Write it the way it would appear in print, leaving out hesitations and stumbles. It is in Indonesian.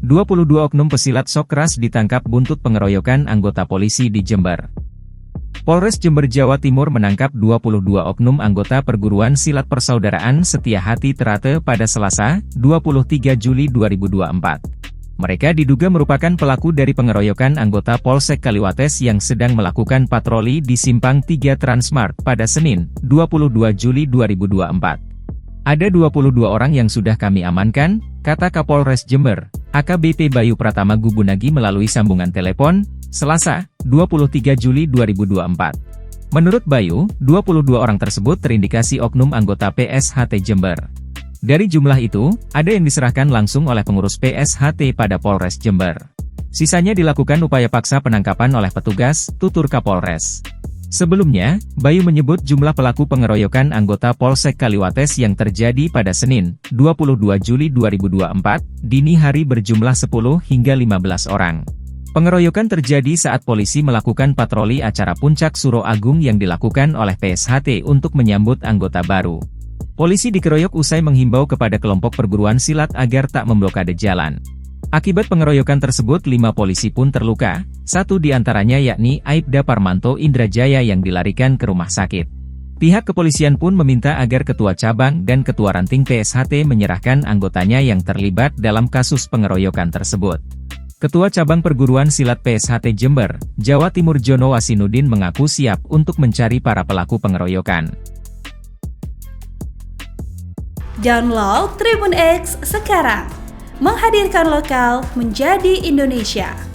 22 oknum pesilat sok keras ditangkap buntut pengeroyokan anggota polisi di Jember. Polres Jember, Jawa Timur menangkap 22 oknum anggota perguruan silat Persaudaraan Setia Hati Terate pada Selasa, 23 Juli 2024. Mereka diduga merupakan pelaku dari pengeroyokan anggota Polsek Kaliwates yang sedang melakukan patroli di Simpang 3 Transmart pada Senin, 22 Juli 2024. Ada 22 orang yang sudah kami amankan, kata Kapolres Jember, AKBP Bayu Pratama Gubunagi melalui sambungan telepon, Selasa, 23 Juli 2024. Menurut Bayu, 22 orang tersebut terindikasi oknum anggota PSHT Jember. Dari jumlah itu, ada yang diserahkan langsung oleh pengurus PSHT pada Polres Jember. Sisanya dilakukan upaya paksa penangkapan oleh petugas, tutur Kapolres. Sebelumnya, Bayu menyebut jumlah pelaku pengeroyokan anggota Polsek Kaliwates yang terjadi pada Senin, 22 Juli 2024, dini hari berjumlah 10 hingga 15 orang. Pengeroyokan terjadi saat polisi melakukan patroli acara Puncak Suro Agung yang dilakukan oleh PSHT untuk menyambut anggota baru. Polisi dikeroyok usai menghimbau kepada kelompok perguruan silat agar tak memblokade jalan. Akibat pengeroyokan tersebut 5 polisi pun terluka, satu di antaranya yakni Aibda Parmanto Indrajaya yang dilarikan ke rumah sakit. Pihak kepolisian pun meminta agar ketua cabang dan ketua ranting PSHT menyerahkan anggotanya yang terlibat dalam kasus pengeroyokan tersebut. Ketua cabang perguruan silat PSHT Jember, Jawa Timur Jono Wasinudin mengaku siap untuk mencari para pelaku pengeroyokan. Download Tribun X sekarang, menghadirkan lokal menjadi Indonesia.